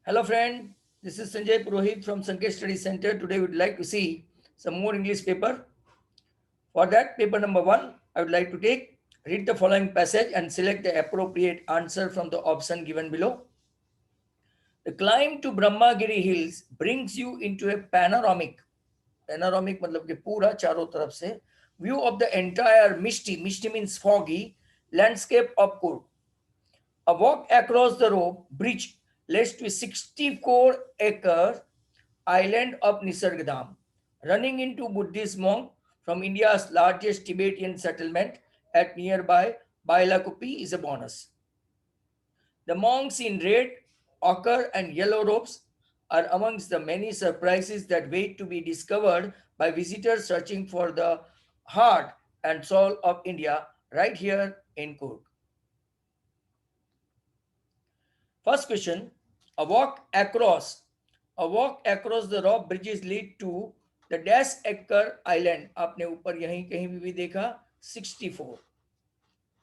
Hello friend, this is Sanjay Purohit from Sanket Study Center. Today we would like to see some more English paper. For that, paper number 1, I would like to read the following passage and select the appropriate answer from the option given below. The climb to Brahmagiri Hills brings you into a panoramic मतलब कि पूरा चारों तरफ से view of the entire misty means foggy landscape of Kurg. A walk across the rope bridge leads to a 64-acre island of Nisargadaam, running into Buddhist monk from India's largest Tibetan settlement at nearby Bailakupi is a bonus. The monks in red, ochre, and yellow robes are amongst the many surprises that wait to be discovered by visitors searching for the heart and soul of India right here in Kurg. First question, a walk across the rock bridges lead to the dash acre island. आपने ऊपर यहीं कहीं भी देखा 64.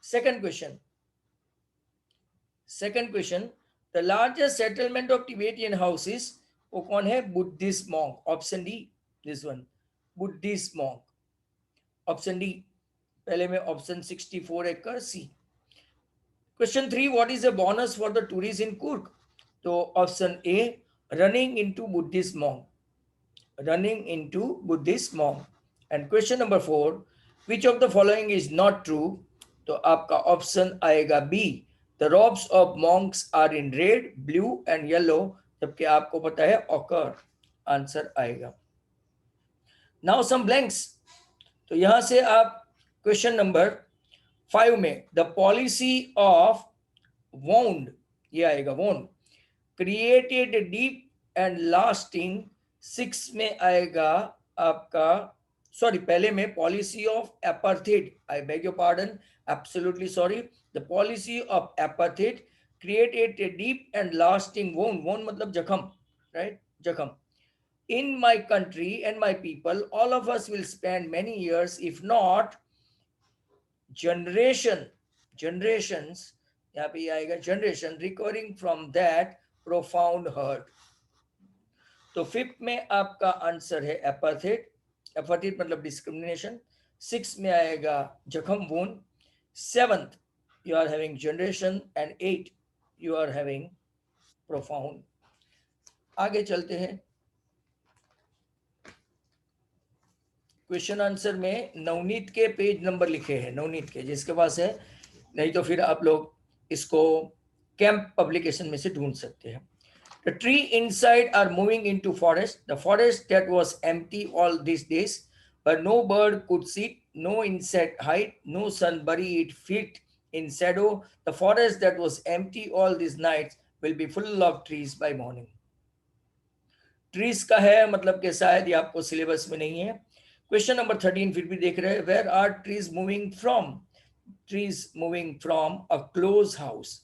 Second question, the largest settlement of Tibetan houses वो कौन है? Buddhist monk. Option D, this one, Buddhist monk. Option D, पहले में option 64 acre C. Question 3, what is a bonus for the tourists in Kurg? So option A, running into Buddhist monk. And question number 4, which of the following is not true? तो आपका option आएगा B, the robes of monks are in red, blue and yellow, जबकि आपको पता है occur. Answer आएगा. Now some blanks. तो यहां से आप क्वेश्चन नंबर 5 में द पॉलिसी ऑफ wound, ये आएगा wound, created deep and lasting. 6 में आएगा आपका, सॉरी पहले में policy of apartheid, I beg your pardon, absolutely sorry, the policy of apartheid created a deep and lasting wound मतलब जख्म, राइट, जख्म. In my country and my people, all of us will spend many years, if not generations, यहाँ पे आएगा generation, recovering from that profound hurt. तो 5th में आपका answer है एपार्थेड, मतलब डिस्क्रिमिनेशन. 6 में आएगा जख्म, वोन. 7th you are having generation and 8 you are having profound. आगे चलते हैं. क्वेश्चन आंसर में नवनीत के पेज नंबर लिखे हैं, नवनीत के, जिसके पास है, नहीं तो फिर आप लोग इसको कैंप पब्लिकेशन में से ढूंढ सकते हैं. The tree inside are moving into forest. The forest that was empty all these days, where no bird could sit, no insect hide, no sun bury its feet in shadow. The forest that was empty all these nights will be full of trees by morning. Trees का है मतलब कि शायद ये आपको syllabus में नहीं है. क्वेश्चन नंबर 13 फिर भी देख रहे हैं. Where are trees moving from? Trees moving from a closed house.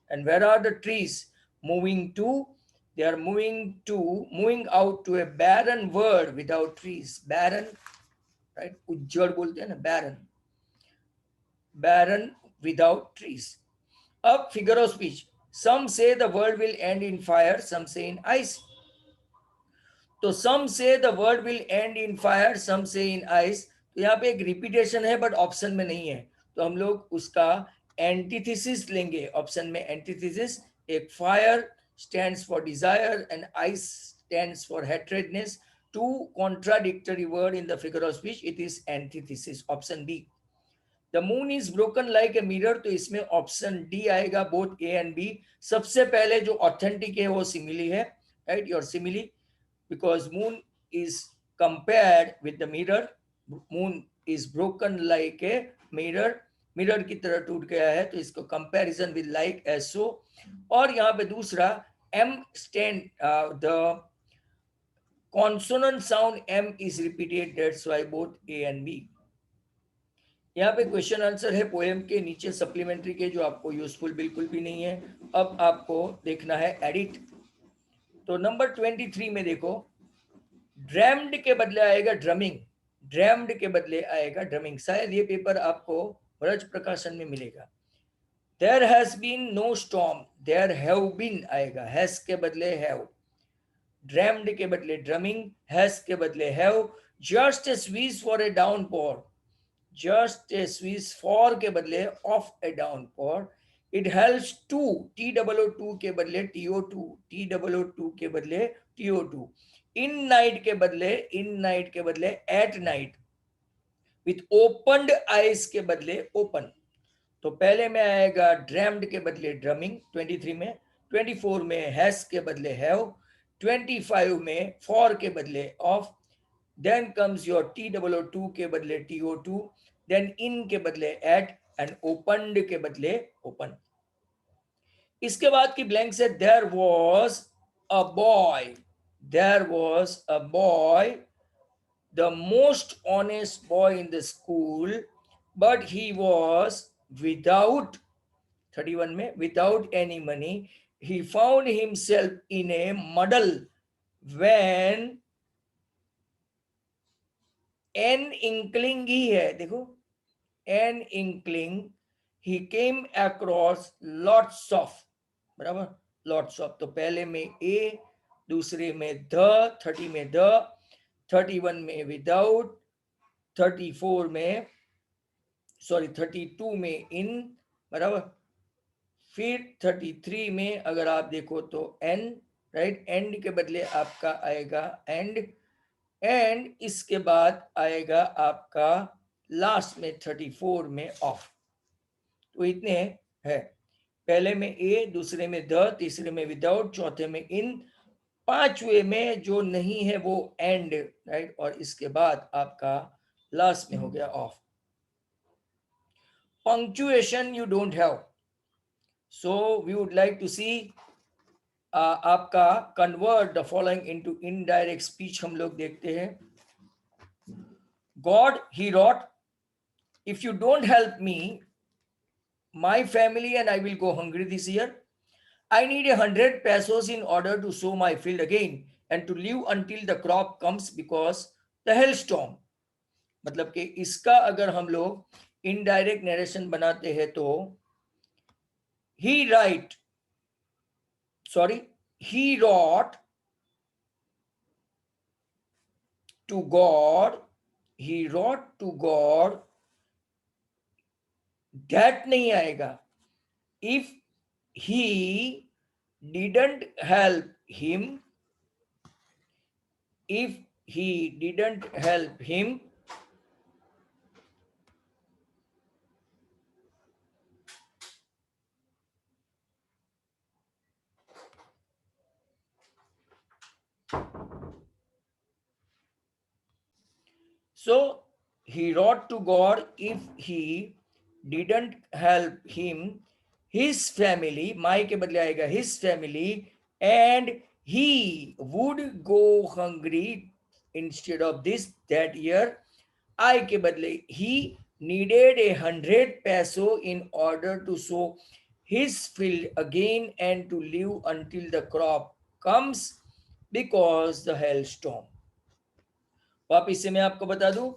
And where are the trees moving to? They are moving out to a barren world without trees. Barren, right? उज्जड़ बोलते हैं ना, barren without trees. अब figure of speech. Some say the world will end in fire, some say in ice. तो some say the world will end in fire, some say in ice. तो यहाँ पे एक repetition है but option में नहीं है, तो हम लोग उसका एंटीथेसिस लेंगे. ऑप्शन में एंटीथेसिस, एक fire stands for desire and ice stands for hatredness. Two contradictory word in the figure of speech, it is antithesis. Option B. The moon is broken like a mirror, तो इसमें option D आएगा, both A and B. सबसे पहले जो authentic है वो simile है, right, your simile, because moon is compared with the mirror. Moon is broken like a mirror, mirror की तरह टूट गया है, तो इसको कंपैरिजन विद लाइक एज सो. और यहाँ पे दूसरा M stand, the consonant sound M is repeated, that's why both A and B. यहाँ पे क्वेश्चन आंसर है पोएम के नीचे सप्लीमेंट्री के, जो आपको यूजफुल बिल्कुल भी नहीं है. अब आपको देखना है एडिट. तो नंबर 23 में देखो, ड्रम्ड के बदले आएगा ड्रमिंग, ड्रम्ड के बदले आएगा ड्रमिंग. शायद ये पेपर आपको ब्रज प्रकाशन में मिलेगा. There has been no storm, there have been आएगा, हैज के बदले हैव, ड्रम्ड के बदले ड्रमिंग, हैज के बदले have, just a स्वीज for a downpour, just a स्वीज for के बदले of A downpour, it helps to, T double O too के बदले T O to, T double O too के बदले T O to, in night के बदले, in night के बदले at night, with opened eyes के बदले ओपन। तो पहले में आएगा ड्रम्ड के बदले ड्रमिंग 23 में, 24 में हैज के बदले हैव, 25 में फॉर के बदले of, then comes your T double O too के बदले T O to, then in के बदले एट, एंड ओपन्ड के बदले ओपन। इसके बाद की ब्लैंक से there was a boy, there was a boy, the most honest boy in the school, but he was without, 31 में, without any money, he found himself in a muddle when an inkling ही है, देखो an inkling, he came across lots of, बराबर, lots of, तो पहले में a, दूसरे में the, 30 में the, 31 में विदाउट, 34 में, सॉरी 32 में इन, बराबर, फिर 33 में अगर आप देखो तो एन, राइट, एंड के बदले आपका आएगा एंड, एंड इसके बाद आएगा आपका लास्ट में 34 में ऑफ। तो इतने है, पहले में ए, दूसरे में द, तीसरे में विदाउट, चौथे में इन, पांचवे में जो नहीं है वो एंड, राइट, और इसके बाद आपका लास्ट में हो गया off. Punctuation you don't have, so we would like to see आपका convert the following into indirect speech हम लोग देखते हैं। God he wrote, if you don't help me, my family and I will go hungry this year, I need 100 pesos in order to sow my field again and to live until the crop comes because the hailstorm. मतलब कि इसका अगर हम लोग indirect narration बनाते हैं तो he write, sorry, he wrote to God, he wrote to God, that नहीं आएगा, if he didn't help him, if he didn't help him, so he wrote to God, if he didn't help him, his family, my के बदले आएगा his family, and he would go hungry instead of this that year, I के बदले he needed 100 peso in order to sow his field again and to live until the crop comes because the hailstorm। वापिस से मैं आपको बता दूं,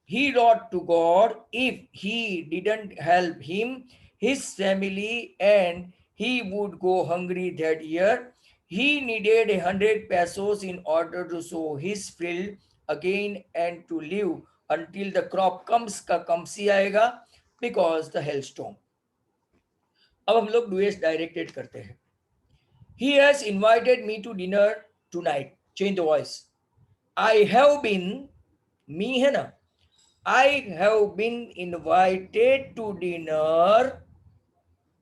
he wrote to God, if he didn't help him, his family, and he would go hungry that year, he needed 100 pesos in order to sow his field again and to live until the crop comes का comes ही आएगा because the hailstorm। अब हम लोग duets directed करते हैं। He has invited me to dinner tonight, change the voice, I have been, me है ना, I have been invited to dinner,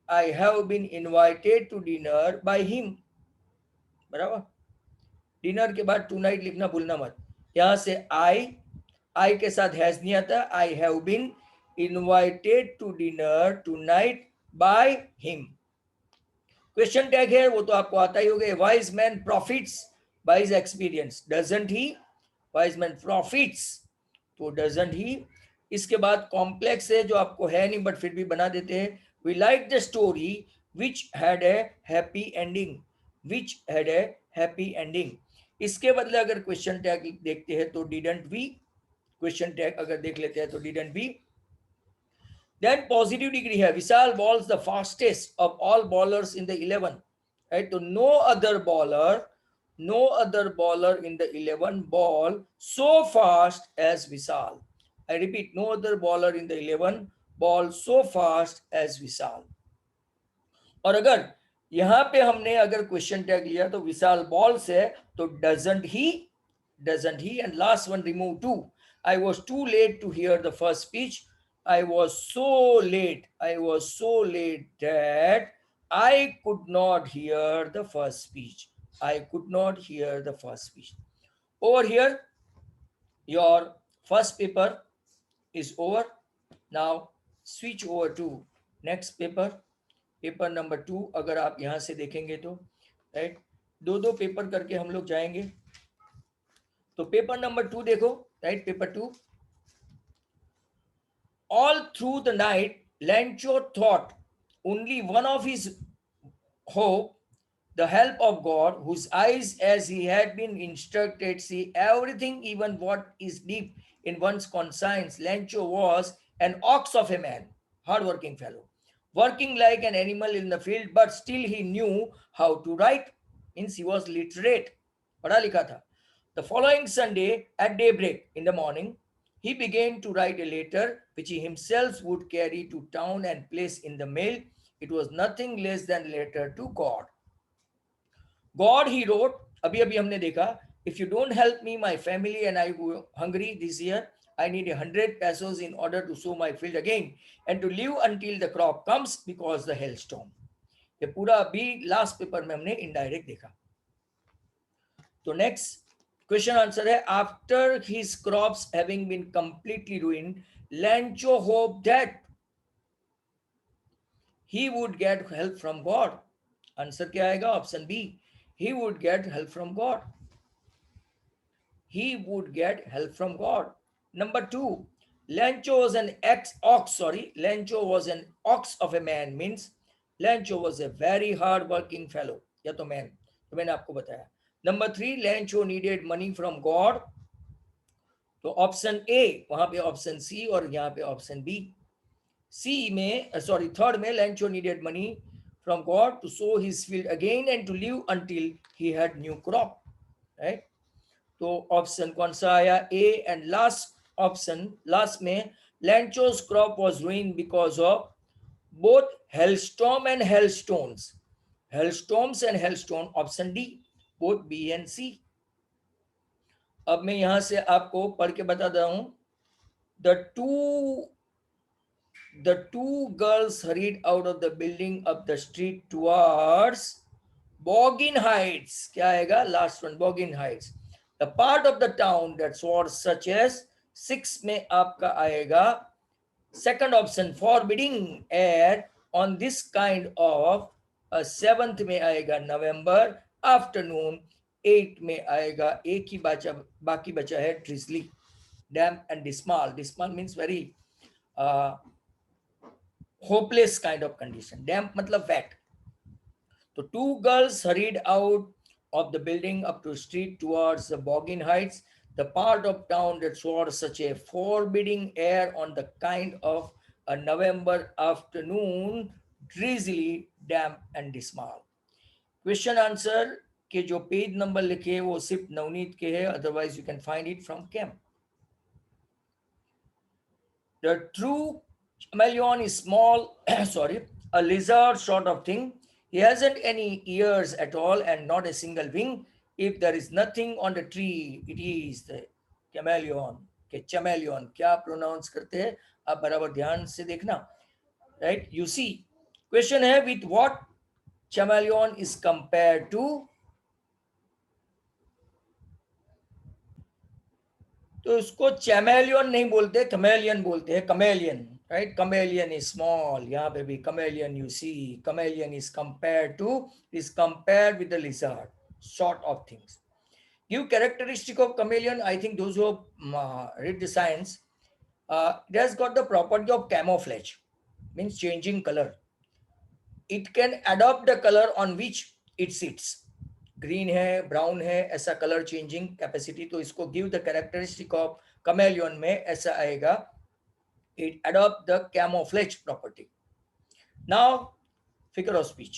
I have been invited to dinner by him, बराबर, dinner के बाद to night लिखना भूलना मत, यहां से आई के साथ हैज नहीं आता, I have been invited to dinner tonight by him. Question tag है वो तो आपको आता ही होगा, wise man profits by his experience, doesn't he, wise man profits, तो डजंट ही। इसके बाद कॉम्प्लेक्स है जो आपको है नहीं बट फिर भी बना देते हैं, we like the story which had a happy ending, which had a happy ending. इसके बदले अगर क्वेश्चन टैग देखते हैं तो डिडंट वी, क्वेश्चन टैग अगर देख लेते हैं तो didn't we, then positive degree है, Vishal bowls the fastest of all bowlers in the 11, right? तो no other bowler in the 11 ball so fast as Vishal. I repeat, no other bowler in the 11 ball so fast as Vishal. और अगर यहाँ पे हमने अगर question tag लिया तो विशाल balls है, तो doesn't he and last one remove too. I was too late to hear the first speech. I was so late that I could not hear the first speech. I could not hear the first speech. Over here, your first paper is over. Now switch over to next paper. Paper number 2 अगर आप यहाँ से देखेंगे तो, right, दो paper करके हम लोग जाएंगे. तो पेपर नंबर 2 देखो, right, paper 2. All through the night, Lancho thought only one of his hope, the help of God, whose eyes, as he had been instructed, see everything, even what is deep in one's conscience. Lancho was an ox of a man, hard-working fellow, working like an animal in the field, but still he knew how to write. Means he was literate. पढ़ा लिखा था. The following Sunday at daybreak in the morning, he began to write a letter which he himself would carry to town and place in the mail. It was nothing less than a letter to God. God, he wrote, अभी अभी हमने देखा, if you don't help me, my family and I go hungry this year. I need 100 pesos in order to sow my field again and to live until the crop comes because the hailstorm. ये पूरा अभी last paper में हमने indirect देखा. तो next question answer है, after his crops having been completely ruined, Lancho hoped that he would get help from God. Answer क्या आएगा? Option B, he would get help from God. He would get help from God. Number 2, Lancho was an Lancho was an ox of a man, means Lancho was a very hard working fellow. या तो man, तो मैंने आपको बताया. Number 3, Lancho needed money from God. तो option A, वहां पे option C और यहाँ पे ऑप्शन बी. सी में थर्ड में, Lancho needed money from God to sow his field again and to live until he had new crop, right? तो option कौन सा आया? ए. एंड लास्ट ऑप्शन, लास्ट में, Lancho's crop was ruined because of both hailstorm and hailstones. Hailstorms and hailstone, option D, both B and C. अब मैं यहां से आपको पढ़ के बता रहा हूं. The two girls hurried out of the building up the street towards Boggin Heights. क्या आएगा? Last one, Boggin Heights. The part of the town that was such as 6 में आपका आएगा second option, forbidding air on this kind of. 7th में आएगा November afternoon. 8 में आएगा, एक ही बाकी बचा है, drizzly, damp and dismal. Dismal means very hopeless kind of condition. Damp मतलब wet. So 2 girls hurried out of the building up to street towards the Boggin Heights, the part of town that swore such a forbidding air on the kind of a November afternoon, drizzly, damp and dismal. Question answer के जो page number लिखे हैं वो सिर्फ नवनीत के हैं, otherwise you can find it from cam. The true chameleon is small, a lizard sort of thing. He hasn't any ears at all and not a single wing. If there is nothing on the tree, it is the chameleon. के chameleon क्या pronounce करते हैं आप बराबर ध्यान से देखना, right? You see, question है, with what chameleon is compared to. तो इसको चैमेलियन नहीं बोलते, कमेलियन बोलते हैं. Chameleon, right? Chameleon is small. यहाँ पे भी chameleon, you see, chameleon is compared with the lizard, sort of things. Give characteristic of chameleon. I think those who read the science, it has got the property of camouflage, means changing color. It can adopt the color on which it sits. Green है, brown है, ऐसा colour changing capacity. तो इसको give the characteristic of chameleon में ऐसा आएगा, it adopt the camouflage property. Now, figure of speech.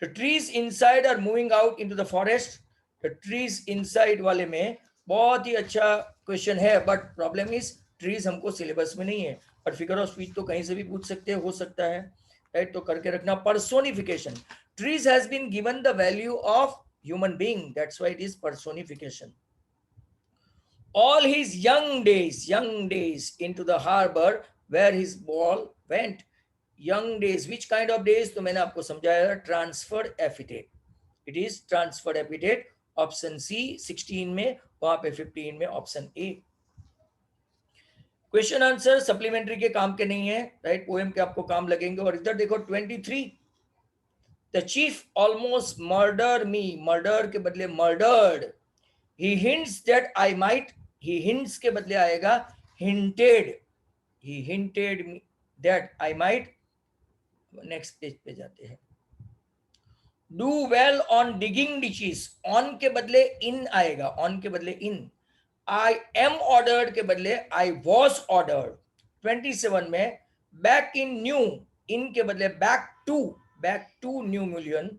The trees inside are moving out into the forest. The trees inside वाले में बहुत ही अच्छा क्वेश्चन है, बट प्रॉब्लम इज ट्रीज हमको syllabus में नहीं है, और फिगर ऑफ स्पीच तो कहीं से भी पूछ सकते हो सकता है, राइट? तो करके रखना. Personification. Trees has been given the value of human being, that's why it is personification. All his young days into the harbor where his ball went. Young days, which kind of days? तो मैंने आपको समझाया, transferred epithet. It is transferred epithet. Option C 16 में, वहां पे 15 में option A. Question answer supplementary के काम के नहीं है, राइट? पोएम के आपको काम लगेंगे. और इधर देखो 23. The chief almost murder me. Murder के बदले murdered. He hints that I might. He hints के बदले आएगा hinted. He hinted me that I might. Next page पे जाते हैं. Do well on digging ditches. On के बदले इन आएगा, ऑन के बदले इन. आई एम ऑर्डर्ड के बदले आई वॉज ऑर्डर्ड. 27 में बैक इन न्यू. इन के बदले back to new million.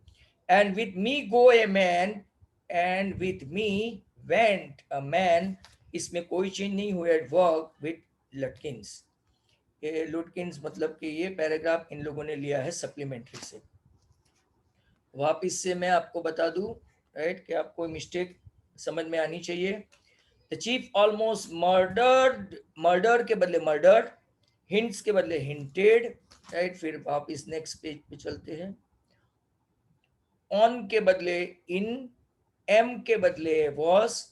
And with me go a man. And with me went a man. इसमें कोई चेंज नहीं हुआ. वर्क विथ लटकिंस. ये लुटकिंस मतलब कि ये पैराग्राफ इन लोगों ने लिया है सप्लीमेंट्री से. वापिस से मैं आपको बता दूं, राइट, कि आपको मिस्टेक समझ में आनी चाहिए. The chief almost murdered. Murder के बदले मर्डर्ड. हिंट्स के बदले हिंटेड, राइट. फिर वापिस नेक्स्ट पेज पे चलते हैं. ऑन के बदले इन. एम के बदले वॉज.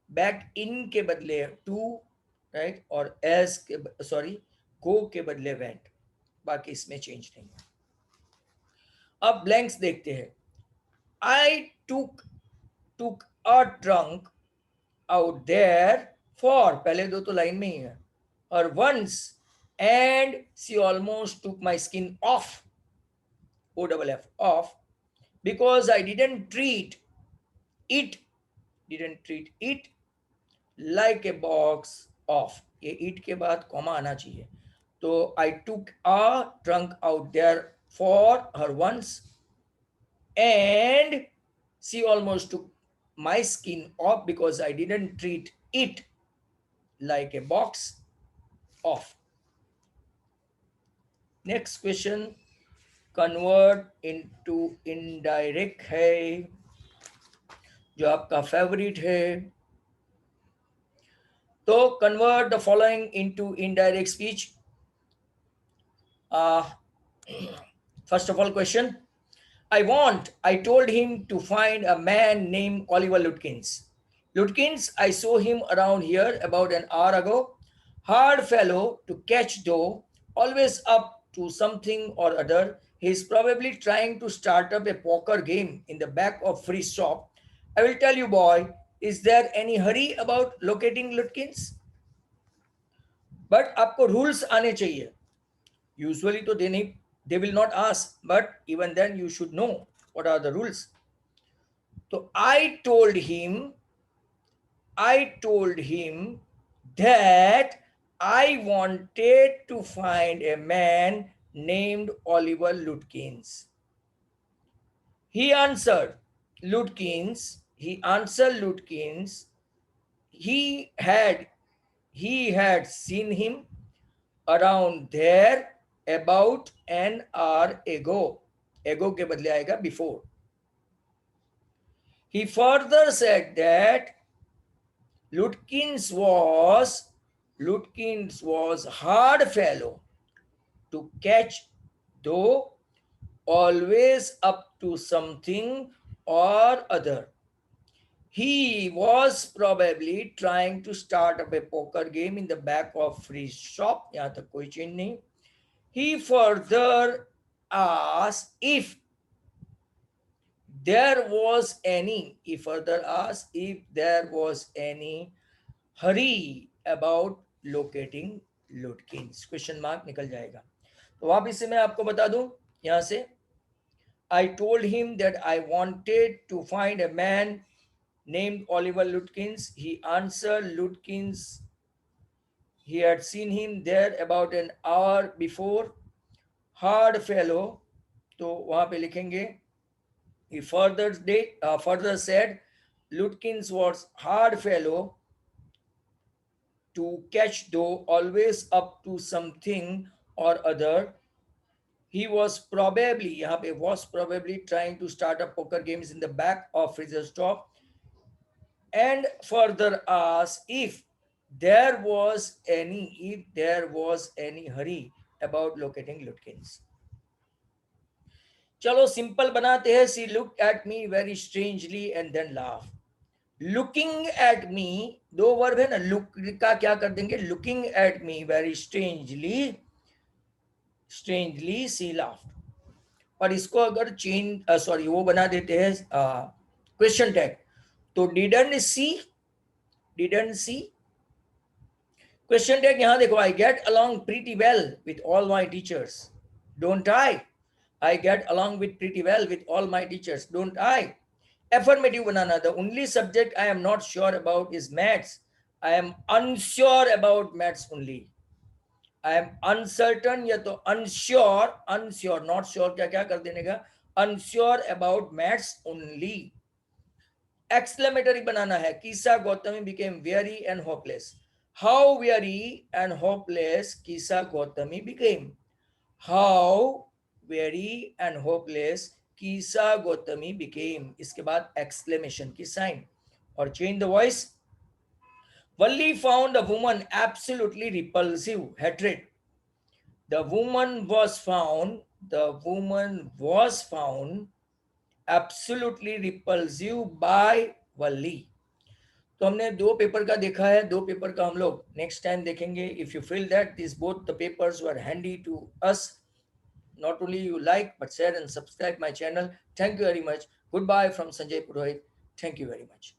बैक इन के बदले टू, राइट. और एस के सॉरी गो के बदले वेंट. बाकी इसमें चेंज नहीं है. अब ब्लैंक्स देखते हैं. I took a trunk out there for. पहले दो तो लाइन में ही है. और once and she almost took my skin off. O double F off. Because I didn't treat it like a box off. ये इट के बाद कॉमा आना चाहिए. तो I took a trunk out there for her once and she almost took my skin off because I didn't treat it like a box of. Next question. Convert into indirect है जो आपका favourite है. तो convert the following into indirect speech. First of all, question. I told him to find a man named Oliver Lutkins. Lutkins, I saw him around here about an hour ago. Hard fellow to catch though, always up to something or other. He's probably trying to start up a poker game in the back of free shop. I will tell you, boy, is there any hurry about locating Lutkins? But आपको rules आने चाहिए. Usually तो they will not ask, but even then you should know what are the rules. So I told him that I wanted to find a man named Oliver Lutkins. He answered Lutkins. He had seen him around there about an hour ago. Ago के बदले आएगा before. He further said that Lutkins was hard fellow to catch, though always up to something or other. He was probably trying to start up a poker game in the back of free shop. यहाँ तक कोई change नहीं. He further asked if there was any hurry about locating Lutkins. Question mark निकल जाएगा. तो वापिस से मैं आपको बता दूं यहाँ से. I told him that I wanted to find a man named Oliver Lutkins. He answered Lutkins he had seen him there about an hour before. Hard fellow, तो वहां पे लिखेंगे. He further said, Lutkins was hard fellow to catch, though always up to something or other. He was probably, यहाँ पे was probably trying to start up poker games in the back of Fraser's shop, and further asked if there was any hurry about locating Lutkins. चलो simple बनाते हैं. She looked at me very strangely and then laughed. Looking at me, दो verb है ना, look का क्या कर देंगे, looking at me very strangely she laughed. और इसको अगर चेंज सॉरी वो बना देते हैं क्वेश्चन टैग, तो didn't see क्वेश्चन टैग. यहां देखो, I get along pretty well with all my teachers, don't I get along with pretty well with all my teachers, don't I? Affirmative banana. The only subject I am not sure about is maths. I am unsure about maths only. I am uncertain या तो unsure not sure क्या क्या कर देने का, unsure about maths only. Exclamatory बनाना है. Kisa Gautami became weary and hopeless. How weary and hopeless Kisa Gautami became. How weary and hopeless Kisa Gautami became. इसके बाद exclamation की sign. और change the voice. Valli found a woman absolutely repulsive. Hatred. The woman was found absolutely repulsive by Valli. तो हमने दो paper का देखा है. दो पेपर का हम लोग नेक्स्ट टाइम देखेंगे. If you feel that this both the papers were handy to us, not only you like but share and subscribe my channel. Thank you very much. Goodbye from Sanjay Purohit. Thank you very much.